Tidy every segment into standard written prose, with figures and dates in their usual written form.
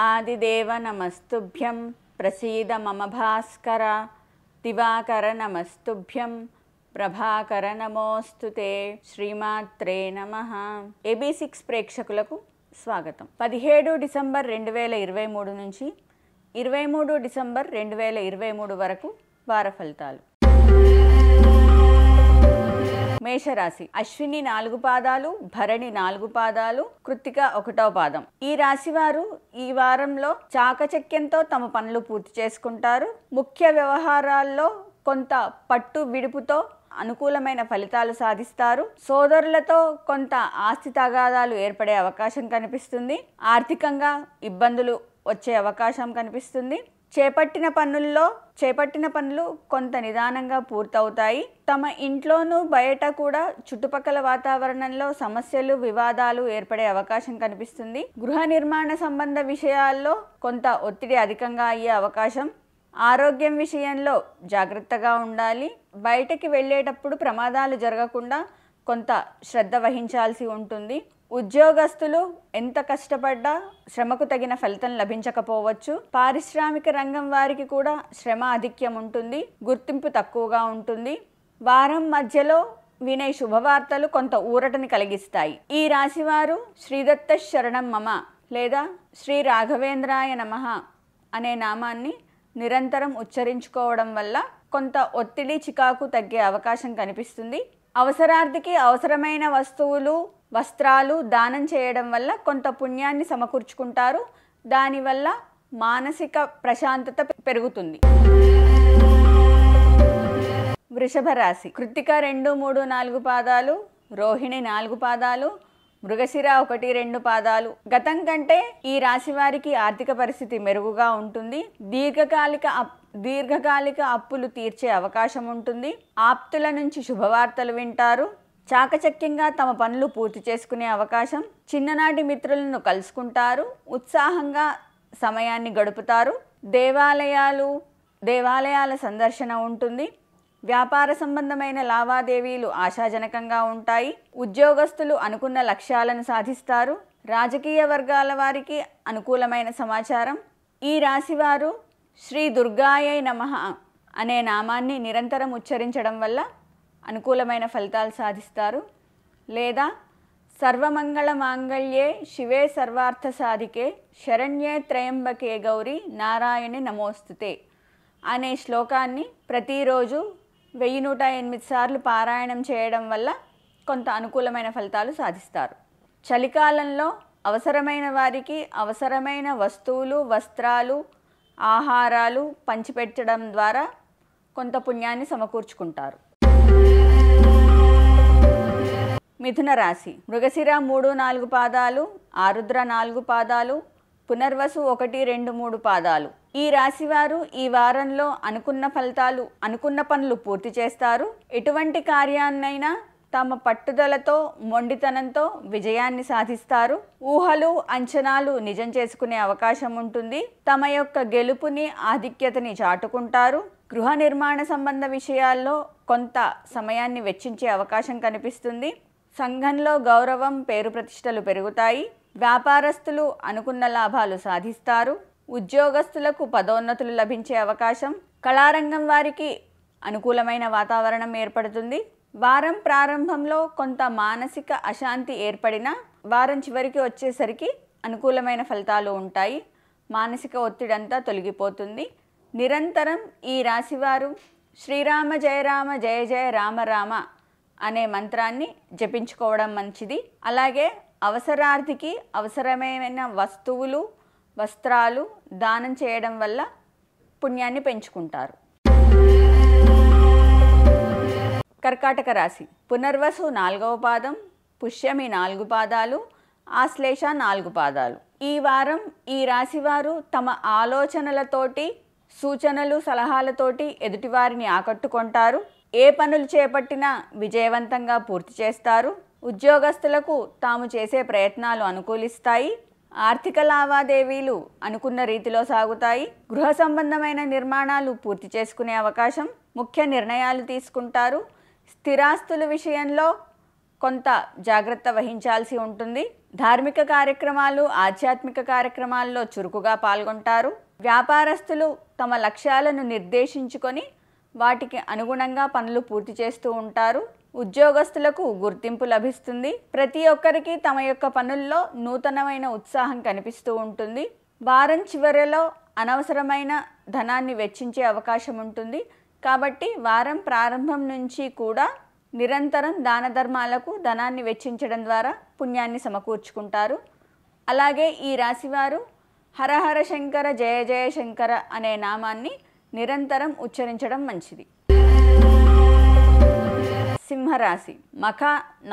ఆదిదేవ నమస్తుభ్యం ప్రసీద మమ భాస్కర దివాకర నమస్తుభ్యం ప్రభాకర నమోస్తుతే శ్రీమాత్రే నమః. AB6 ప్రేక్షకులకు స్వాగతం. 17 డిసెంబర్ 2023 నుంచి 23 డిసెంబర్ 2023 వరకు వార ఫలితాలు. మేషరాశి. అశ్విని 4 పాదాలు, భరణి 4 పాదాలు, కృత్తిక 1వ పాదం. ఈ రాశి వారు ఈ వారంలో చాకచక్యంతో తమ పనులు పూర్తి చేసుకుంటారు. ముఖ్య వ్యవహారాల్లో కొంత పట్టు విడుపుతో అనుకూలమైన ఫలితాలు సాధిస్తారు. సోదరులతో కొంత ఆస్తి తగాదాలు ఏర్పడే అవకాశం కనిపిస్తుంది. ఆర్థికంగా ఇబ్బందులు వచ్చే అవకాశం కనిపిస్తుంది. చేపట్టిన పనులు కొంత నిదానంగా పూర్తవుతాయి. తమ ఇంట్లోనూ బయట కూడా చుట్టుపక్కల వాతావరణంలో సమస్యలు, వివాదాలు ఏర్పడే అవకాశం కనిపిస్తుంది. గృహ నిర్మాణ సంబంధ విషయాల్లో కొంత ఒత్తిడి అధికంగా అయ్యే అవకాశం. ఆరోగ్యం విషయంలో జాగ్రత్తగా ఉండాలి. బయటకి వెళ్ళేటప్పుడు ప్రమాదాలు జరగకుండా కొంత శ్రద్ధ వహించాల్సి ఉంటుంది. ఉద్యోగస్తులు ఎంత కష్టపడ్డా శ్రమకు తగిన ఫలితం లభించకపోవచ్చు. పారిశ్రామిక రంగం వారికి కూడా శ్రమ ఆధిక్యం ఉంటుంది. గుర్తింపు తక్కువగా ఉంటుంది. వారం మధ్యలో వినే శుభవార్తలు కొంత ఊరటని కలిగిస్తాయి. ఈ రాశివారు శ్రీదత్త శరణం మమ లేదా శ్రీ రాఘవేంద్రాయ నమః అనే నామాన్ని నిరంతరం ఉచ్చరించుకోవడం వల్ల కొంత ఒత్తిడి, చికాకు తగ్గే అవకాశం కనిపిస్తుంది. అవసరార్థికి అవసరమైన వస్తువులు, వస్త్రాలు దానం చేయడం వల్ల కొంత పుణ్యాన్ని సమకూర్చుకుంటారు. దానివల్ల మానసిక ప్రశాంతత పెరుగుతుంది. వృషభ రాశి. కృత్తిక 2, 3, 4 పాదాలు, రోహిణి 4 పాదాలు, మృగశిర 1, 2 పాదాలు. గతం కంటే ఈ రాశి వారికి ఆర్థిక పరిస్థితి మెరుగుగా ఉంటుంది. దీర్ఘకాలిక అప్పులు తీర్చే అవకాశం ఉంటుంది. ఆప్తుల నుంచి శుభవార్తలు వింటారు. చాకచక్యంగా తమ పనులు పూర్తి చేసుకునే అవకాశం. చిన్ననాటి మిత్రులను కలుసుకుంటారు. ఉత్సాహంగా సమయాన్ని గడుపుతారు. దేవాలయాల సందర్శన ఉంటుంది. వ్యాపార సంబంధమైన లావాదేవీలు ఆశాజనకంగా ఉంటాయి. ఉద్యోగస్తులు అనుకున్న లక్ష్యాలను సాధిస్తారు. రాజకీయ వర్గాల వారికి అనుకూలమైన సమాచారం. ఈ రాశివారు శ్రీ దుర్గాయై నమః అనే నామాన్ని నిరంతరం ఉచ్చరించడం వల్ల అనుకూలమైన ఫలితాలు సాధిస్తారు. లేదా సర్వమంగళ మాంగళ్యే శివే సర్వార్థ సాధికే శరణ్యే త్రయంబకే గౌరీ నారాయణి నమోస్తుతే అనే శ్లోకాన్ని ప్రతిరోజు 1108 సార్లు పారాయణం చేయడం వల్ల కొంత అనుకూలమైన ఫలితాలు సాధిస్తారు. చలికాలంలో అవసరమైన వారికి అవసరమైన వస్తువులు, వస్త్రాలు, ఆహారాలు పంచిపెట్టడం ద్వారా కొంత పుణ్యాన్ని సమకూర్చుకుంటారు. మిథున రాశి. మృగశిర 3, 4 పాదాలు, ఆరుద్ర 4 పాదాలు, పునర్వసు 1, 2, 3 పాదాలు. ఈ రాశివారు ఈ వారంలో అనుకున్న పనులు పూర్తి చేస్తారు. ఎటువంటి కార్యాన్నైనా తమ పట్టుదలతో, మొండితనంతో విజయాన్ని సాధిస్తారు. ఊహలు, అంచనాలు నిజం చేసుకునే అవకాశం ఉంటుంది. తమ యొక్క గెలుపుని, ఆధిక్యతని చాటుకుంటారు. గృహ నిర్మాణ సంబంధ విషయాల్లో కొంత సమయాన్ని వెచ్చించే అవకాశం కనిపిస్తుంది. సంఘంలో గౌరవం, పేరు ప్రతిష్టలు పెరుగుతాయి. వ్యాపారస్తులు అనుకున్న లాభాలు సాధిస్తారు. ఉద్యోగస్తులకు పదోన్నతులు లభించే అవకాశం. కళారంగం వారికి అనుకూలమైన వాతావరణం ఏర్పడుతుంది. వారం ప్రారంభంలో కొంత మానసిక అశాంతి ఏర్పడినా వారం చివరికి వచ్చేసరికి అనుకూలమైన ఫలితాలు ఉంటాయి. మానసిక ఒత్తిడంతా తొలగిపోతుంది. నిరంతరం ఈ రాశివారు శ్రీరామ జయ రామ జయ జయ రామ రామ అనే మంత్రాన్ని జపించుకోవడం మంచిది. అలాగే అవసరార్థికి అవసరమైన వస్తువులు, వస్త్రాలు దానం చేయడం వల్ల పుణ్యాన్ని పెంచుకుంటారు. కర్కాటక రాశి. పునర్వసు 4వ పాదం, పుష్యమి 4 పాదాలు, ఆశ్లేష 4 పాదాలు. ఈ వారం ఈ రాశివారు తమ ఆలోచనలతోటి, సూచనలు, సలహాలతోటి ఎదుటివారిని ఆకట్టుకుంటారు. ఏ పనులు చేపట్టినా విజయవంతంగా పూర్తి చేస్తారు. ఉద్యోగస్తులకు తాము చేసే ప్రయత్నాలు అనుకూలిస్తాయి. ఆర్థిక లావాదేవీలు అనుకున్న రీతిలో సాగుతాయి. గృహ సంబంధమైన నిర్మాణాలు పూర్తి చేసుకునే అవకాశం. ముఖ్య నిర్ణయాలు తీసుకుంటారు. స్థిరాస్తుల విషయంలో కొంత జాగ్రత్త వహించాల్సి ఉంటుంది. ధార్మిక కార్యక్రమాలు, ఆధ్యాత్మిక కార్యక్రమాల్లో చురుకుగా పాల్గొంటారు. వ్యాపారస్తులు తమ లక్ష్యాలను నిర్దేశించుకొని వాటికి అనుగుణంగా పనులు పూర్తి చేస్తూ ఉంటారు. ఉద్యోగస్తులకు గుర్తింపు లభిస్తుంది. ప్రతి ఒక్కరికి తమ యొక్క పనుల్లో నూతనమైన ఉత్సాహం కనిపిస్తూ ఉంటుంది. వారం చివరిలో అనవసరమైన ధనాన్ని వెచ్చించే అవకాశం ఉంటుంది. కాబట్టి వారం ప్రారంభం నుంచి కూడా నిరంతరం దాన ధర్మాలకు ధనాన్ని వెచ్చించడం ద్వారా పుణ్యాన్ని సమకూర్చుకుంటారు. అలాగే ఈ రాశివారు హరహర శంకర జయ జయ శంకర అనే నామాన్ని నిరంతరం ఉచ్చరించడం మంచిది. సింహరాశి. మఖ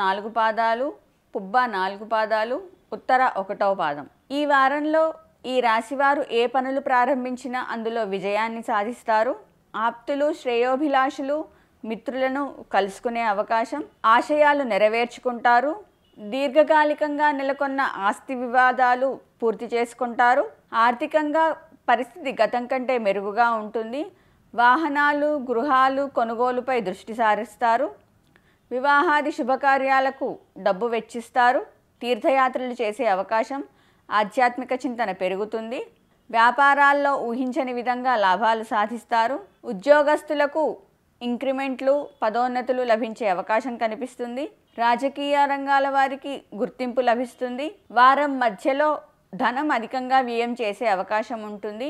4 పాదాలు, పుబ్బ 4 పాదాలు, ఉత్తర 1వ పాదం. ఈ వారంలో ఈ రాశివారు ఏ పనులు ప్రారంభించినా అందులో విజయాన్ని సాధిస్తారు. ఆప్తులు, శ్రేయోభిలాషులు, మిత్రులను కలుసుకునే అవకాశం, ఆశయాలు నెరవేర్చుకుంటారు. దీర్ఘకాలికంగా నెలకొన్న ఆస్తి వివాదాలు పూర్తి చేసుకుంటారు. ఆర్థికంగా పరిస్థితి గతం కంటే మెరుగుగా ఉంటుంది. వాహనాలు, గృహాలు కొనుగోలుపై దృష్టి సారిస్తారు. వివాహాది శుభకార్యాలకు డబ్బు వెచ్చిస్తారు. తీర్థయాత్రలు చేసే అవకాశం, ఆధ్యాత్మిక చింతన పెరుగుతుంది. వ్యాపారాల్లో ఊహించని విధంగా లాభాలు సాధిస్తారు. ఉద్యోగస్తులకు ఇంక్రిమెంట్లు, పదోన్నతులు లభించే అవకాశం కనిపిస్తుంది. రాజకీయ రంగాల వారికి గుర్తింపు లభిస్తుంది. వారం మధ్యలో ధనం అధికంగా వ్యయం చేసే అవకాశం ఉంటుంది.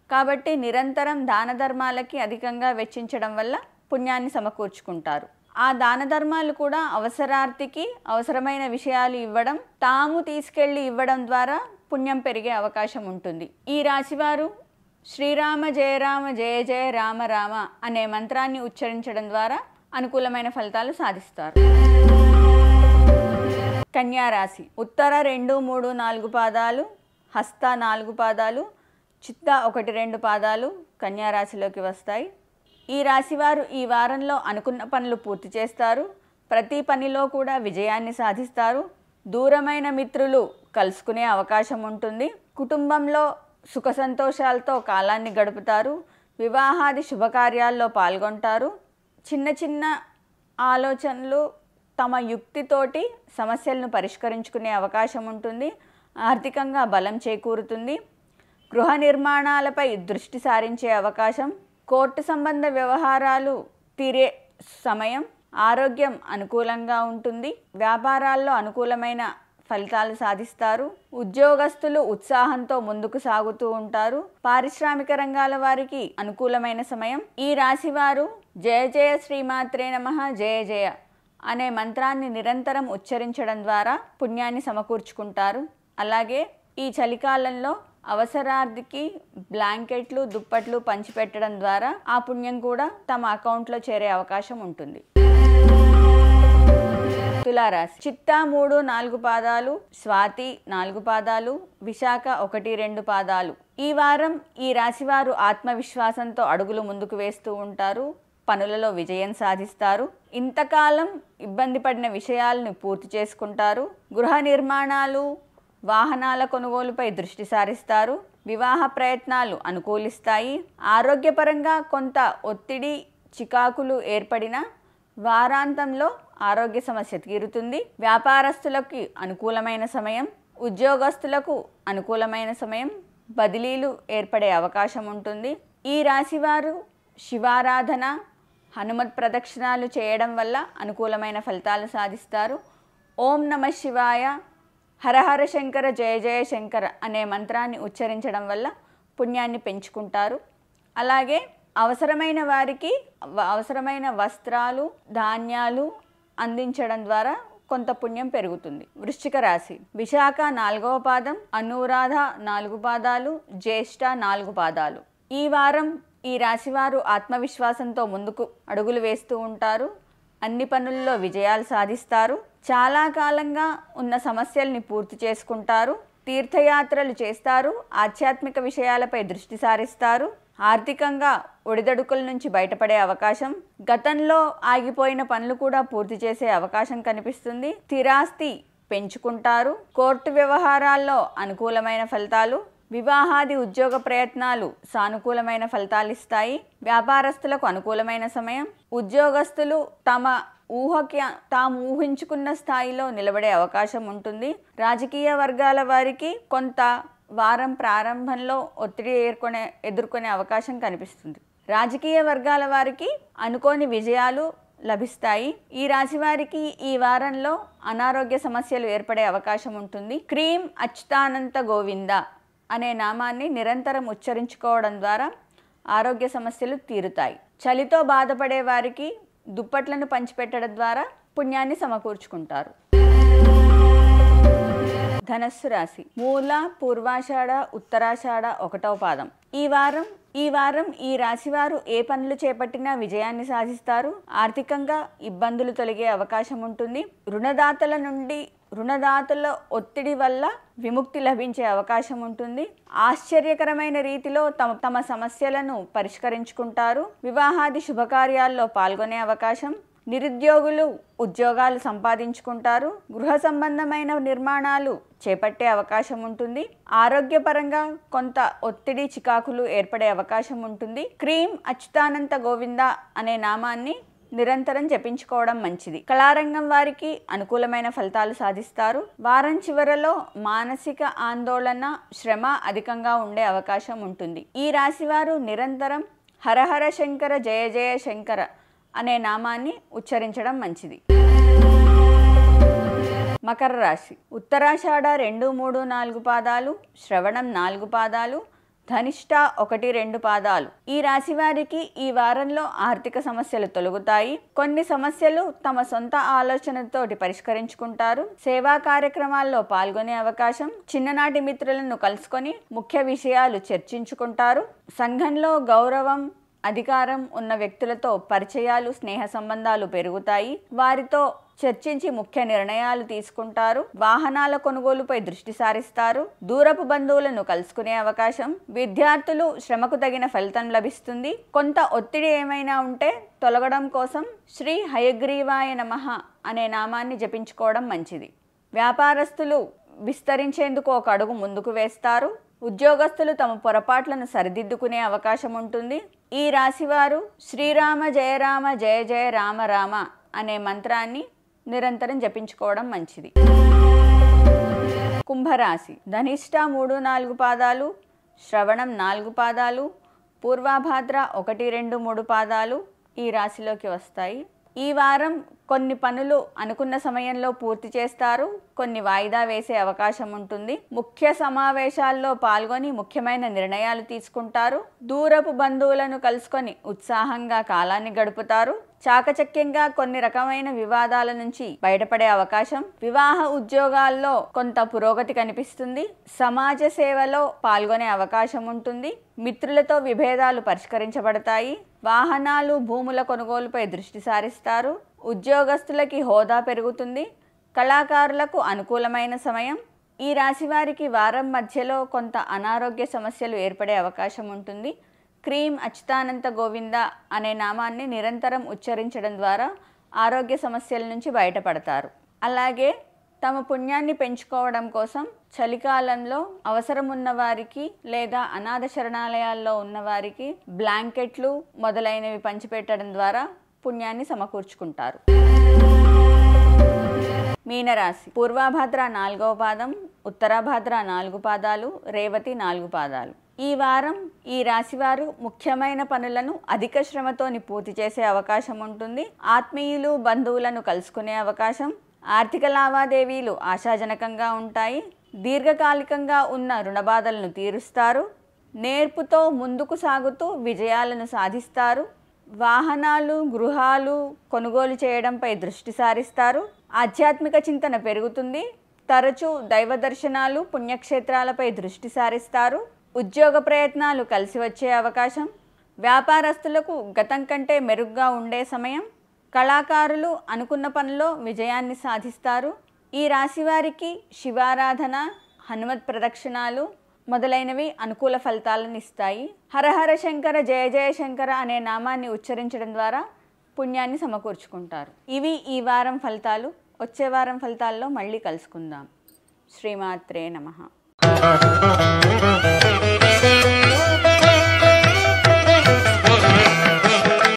కాబట్టి నిరంతరం దాన ధర్మాలకి అధికంగా వెచ్చించడం వల్ల పుణ్యాన్ని సమకూర్చుకుంటారు. ఆ దాన ధర్మాలు కూడా అవసరార్థికి అవసరమైన విషయాలు ఇవ్వడం, తాము తీసుకెళ్ళి ఇవ్వడం ద్వారా పుణ్యం పెరిగే అవకాశం ఉంటుంది. ఈ రాశివారు శ్రీరామ జయ రామ జయ జయ రామ రామ అనే మంత్రాన్ని ఉచ్చరించడం ద్వారా అనుకూలమైన ఫలితాలు సాధిస్తారు. కన్యా రాశి. ఉత్తర 2, 3, 4 పాదాలు, హస్త 4 పాదాలు, చిత్త 1, 2 పాదాలు కన్యా రాశిలోకి వస్తాయి. ఈ రాశివారు ఈ వారంలో అనుకున్న పనులు పూర్తి చేస్తారు. ప్రతి పనిలో కూడా విజయాన్ని సాధిస్తారు. దూరమైన మిత్రులు కలుసుకునే అవకాశం ఉంటుంది. కుటుంబంలో సుఖ సంతోషాలతో కాలాన్ని గడుపుతారు. వివాహాది శుభకార్యాల్లో పాల్గొంటారు. చిన్న చిన్న ఆలోచనలు తమ యుక్తితోటి సమస్యలను పరిష్కరించుకునే అవకాశం ఉంటుంది. ఆర్థికంగా బలం చేకూరుతుంది. గృహ నిర్మాణాలపై దృష్టి సారించే అవకాశం, కోర్టు సంబంధ వ్యవహారాలు తీరే సమయం, ఆరోగ్యం అనుకూలంగా ఉంటుంది. వ్యాపారాల్లో అనుకూలమైన ఫలితాలు సాధిస్తారు. ఉద్యోగస్తులు ఉత్సాహంతో ముందుకు సాగుతూ ఉంటారు. పారిశ్రామిక రంగాల వారికి అనుకూలమైన సమయం. ఈ రాశివారు జయ జయ శ్రీమాత్రే నమః జయ జయ అనే మంత్రాన్ని నిరంతరం ఉచ్చరించడం ద్వారా పుణ్యాన్ని సమకూర్చుకుంటారు. అలాగే ఈ చలికాలంలో అవసరార్థికి బ్లాంకెట్లు, దుప్పట్లు పంచిపెట్టడం ద్వారా ఆ పుణ్యం కూడా తమ అకౌంట్లో చేరే అవకాశం ఉంటుంది. తులారాశి. చిత్త 3, 4 పాదాలు, స్వాతి 4 పాదాలు, విశాఖ 1, 2 పాదాలు. ఈ వారం ఈ రాశివారు ఆత్మవిశ్వాసంతో అడుగులు ముందుకు వేస్తూ ఉంటారు. పనులలో విజయం సాధిస్తారు. ఇంతకాలం ఇబ్బంది పడిన విషయాలను పూర్తి చేసుకుంటారు. గృహ నిర్మాణాలు, వాహనాల కొనుగోలుపై దృష్టి సారిస్తారు. వివాహ ప్రయత్నాలు అనుకూలిస్తాయి. ఆరోగ్యపరంగా కొంత ఒత్తిడి, చికాకులు ఏర్పడిన వారాంతంలో ఆరోగ్య సమస్య తీరుతుంది. వ్యాపారస్తులకు అనుకూలమైన సమయం, ఉద్యోగస్తులకు అనుకూలమైన సమయం, బదిలీలు ఏర్పడే అవకాశం ఉంటుంది. ఈ రాశివారు శివారాధన, హనుమత్ ప్రదక్షిణాలు చేయడం వల్ల అనుకూలమైన ఫలితాలు సాధిస్తారు. ఓం నమః శివాయ, హరహర శంకర జయ జయ శంకర అనే మంత్రాన్ని ఉచ్చరించడం వల్ల పుణ్యాన్ని పెంచుకుంటారు. అలాగే అవసరమైన వారికి అవసరమైన వస్త్రాలు, ధాన్యాలు అందించడం ద్వారా కొంత పుణ్యం పెరుగుతుంది. వృశ్చిక రాశి. విశాఖ 4వ పాదం, అనురాధ 4 పాదాలు, జ్యేష్ఠ 4 పాదాలు. ఈ వారం ఈ రాశివారు ఆత్మవిశ్వాసంతో ముందుకు అడుగులు వేస్తూ ఉంటారు. అన్ని పనుల్లో విజయాలు సాధిస్తారు. చాలా కాలంగా ఉన్న సమస్యల్ని పూర్తి చేసుకుంటారు. తీర్థయాత్రలు చేస్తారు. ఆధ్యాత్మిక విషయాలపై దృష్టి సారిస్తారు. ఆర్థికంగా ఒడిదడుకుల నుంచి బయటపడే అవకాశం, గతంలో ఆగిపోయిన పనులు కూడా పూర్తి చేసే అవకాశం కనిపిస్తుంది. స్థిరాస్తి పెంచుకుంటారు. కోర్టు వ్యవహారాల్లో అనుకూలమైన ఫలితాలు, వివాహాది ఉద్యోగ ప్రయత్నాలు సానుకూలమైన ఫలితాలు ఇస్తాయి. వ్యాపారస్తులకు అనుకూలమైన సమయం. ఉద్యోగస్తులు తమ ఊహకి తాము ఊహించుకున్న స్థాయిలో నిలబడే అవకాశం ఉంటుంది. రాజకీయ వర్గాల వారికి కొంత వారం ప్రారంభంలో ఒత్తిడి ఎదుర్కొనే అవకాశం కనిపిస్తుంది. రాజకీయ వర్గాల వారికి అనుకోని విజయాలు లభిస్తాయి. ఈ రాశి వారికి ఈ వారంలో అనారోగ్య సమస్యలు ఏర్పడే అవకాశం ఉంటుంది. క్రీం అచ్యుతానంత గోవింద అనే నామాన్ని నిరంతరం ఉచ్చరించుకోవడం ద్వారా ఆరోగ్య సమస్యలు తీరుతాయి. చలితో బాధపడే వారికి దుప్పట్లను పంచిపెట్టడం ద్వారా పుణ్యాన్ని సమకూర్చుకుంటారు. ధనస్సు రాశి. మూల, పూర్వాషాఢ, ఉత్తరాషాఢ 1వ పాదం. ఈ వారం ఈ రాశివారు ఏ పనులు చేపట్టినా విజయాన్ని సాధిస్తారు. ఆర్థికంగా ఇబ్బందులు తొలగే అవకాశం ఉంటుంది. రుణదాతల ఒత్తిడి వల్ల విముక్తి లభించే అవకాశం ఉంటుంది. ఆశ్చర్యకరమైన రీతిలో తమ సమస్యలను పరిష్కరించుకుంటారు. వివాహాది శుభకార్యాల్లో పాల్గొనే అవకాశం. నిరుద్యోగులు ఉద్యోగాలు సంపాదించుకుంటారు. గృహ సంబంధమైన నిర్మాణాలు చేపట్టే అవకాశం ఉంటుంది. ఆరోగ్యపరంగా కొంత ఒత్తిడి చికాకులు ఏర్పడే అవకాశం ఉంటుంది. క్రీం అచ్యుతానంత గోవింద అనే నామాన్ని నిరంతరం జపించుకోవడం మంచిది. కళారంగం వారికి అనుకూలమైన ఫలితాలు సాధిస్తారు. వారం చివరలో మానసిక ఆందోళన, శ్రమ అధికంగా ఉండే అవకాశం ఉంటుంది. ఈ రాశివారు నిరంతరం హరహర శంకర జయ జయ శంకర అనే నామాన్ని ఉచ్చరించడం మంచిది. మకర రాశి. ఉత్తరాషాఢ 2, 3, 4 పాదాలు, శ్రవణం 4 పాదాలు, ధనిష్ట 1, 2 పాదాలు. ఈ రాశి వారికి ఈ వారంలో ఆర్థిక సమస్యలు తొలగుతాయి. కొన్ని సమస్యలు తమ సొంత ఆలోచనతోటి పరిష్కరించుకుంటారు. సేవా కార్యక్రమాల్లో పాల్గొనే అవకాశం. చిన్ననాటి మిత్రులను కలుసుకొని ముఖ్య విషయాలు చర్చించుకుంటారు. సంఘంలో గౌరవం, అధికారం ఉన్న వ్యక్తులతో పరిచయాలు, స్నేహ సంబంధాలు పెరుగుతాయి. వారితో చర్చించి ముఖ్య నిర్ణయాలు తీసుకుంటారు. వాహనాల కొనుగోలుపై దృష్టి సారిస్తారు. దూరపు బంధువులను కలుసుకునే అవకాశం. విద్యార్థులు శ్రమకు తగిన ఫలితం లభిస్తుంది. కొంత ఒత్తిడి ఏమైనా ఉంటే తొలగడం కోసం శ్రీ హయగ్రీవాయ నమః అనే నామాన్ని జపించుకోవడం మంచిది. వ్యాపారస్తులు విస్తరించేందుకు ఒక అడుగు ముందుకు వేస్తారు. ఉద్యోగస్తులు తమ పొరపాట్లను సరిదిద్దుకునే అవకాశం ఉంటుంది. ఈ రాశివారు శ్రీరామ జయ రామ జయ జయ రామ రామ అనే మంత్రాన్ని నిరంతరం జపించుకోవడం మంచిది. కుంభరాశి. ధనిష్ట 3, 4 పాదాలు, శ్రవణం 4 పాదాలు, పూర్వాభాద్ర 1, 2, 3 పాదాలు ఈ రాశిలోకి వస్తాయి. ఈ వారం కొన్ని పనులు అనుకున్న సమయంలో పూర్తి చేస్తారు. కొన్ని వాయిదా వేసే అవకాశం ఉంటుంది. ముఖ్య సమావేశాల్లో పాల్గొని ముఖ్యమైన నిర్ణయాలు తీసుకుంటారు. దూరపు బంధువులను కలుసుకొని ఉత్సాహంగా కాలాన్ని గడుపుతారు. చాకచక్యంగా కొన్ని రకమైన వివాదాల నుంచి బయటపడే అవకాశం. వివాహ ఉద్యోగాల్లో కొంత పురోగతి కనిపిస్తుంది. సమాజ సేవలో పాల్గొనే అవకాశం ఉంటుంది. మిత్రులతో విభేదాలు పరిష్కరించబడతాయి. వాహనాలు, భూముల కొనుగోలుపై దృష్టి సారిస్తారు. ఉద్యోగస్తులకి హోదా పెరుగుతుంది. కళాకారులకు అనుకూలమైన సమయం. ఈ రాశి వారికి వారం మధ్యలో కొంత అనారోగ్య సమస్యలు ఏర్పడే అవకాశం ఉంటుంది. క్రీం అచ్యుతానంత గోవింద అనే నామాన్ని నిరంతరం ఉచ్చరించడం ద్వారా ఆరోగ్య సమస్యల నుంచి బయటపడతారు. అలాగే తమ పుణ్యాన్ని పెంచుకోవడం కోసం చలికాలంలో అవసరం ఉన్న వారికి లేదా అనాథ శరణాలయాల్లో ఉన్నవారికి బ్లాంకెట్లు మొదలైనవి పంచిపెట్టడం ద్వారా పుణ్యాన్ని సమకూర్చుకుంటారు. మీనరాశి. పూర్వాభాద్ర 4వ పాదం, ఉత్తరాభాద్ర 4 పాదాలు, రేవతి 4 పాదాలు. ఈ వారం ఈ రాశివారు ముఖ్యమైన పనులను అధిక శ్రమతోని పూర్తి చేసే అవకాశం ఉంటుంది. ఆత్మీయులు, బంధువులను కలుసుకునే అవకాశం. ఆర్థిక లావాదేవీలు ఆశాజనకంగా ఉంటాయి. దీర్ఘకాలికంగా ఉన్న రుణబాధలను తీరుస్తారు. నేర్పుతో ముందుకు సాగుతూ విజయాలను సాధిస్తారు. వాహనాలు, గృహాలు కొనుగోలు చేయడంపై దృష్టి సారిస్తారు. ఆధ్యాత్మిక చింతన పెరుగుతుంది. తరచూ దైవ దర్శనాలు, పుణ్యక్షేత్రాలపై దృష్టి సారిస్తారు. ఉద్యోగ ప్రయత్నాలు కలిసి వచ్చే అవకాశం. వ్యాపారస్తులకు గతం కంటే మెరుగ్గా ఉండే సమయం. కళాకారులు అనుకున్న పనిలో విజయాన్ని సాధిస్తారు. ఈ రాశివారికి శివారాధన, హనుమత్ ప్రదక్షిణాలు మొదలైనవి అనుకూల ఫలితాలను ఇస్తాయి. హరహర శంకర జయ జయ శంకర అనే నామాన్ని ఉచ్చరించడం ద్వారా పుణ్యాన్ని సమకూర్చుకుంటారు. ఇవి ఈ వారం ఫలితాలు. వచ్చే వారం ఫలితాల్లో మళ్ళీ కలుసుకుందాం. శ్రీమాత్రే నమః.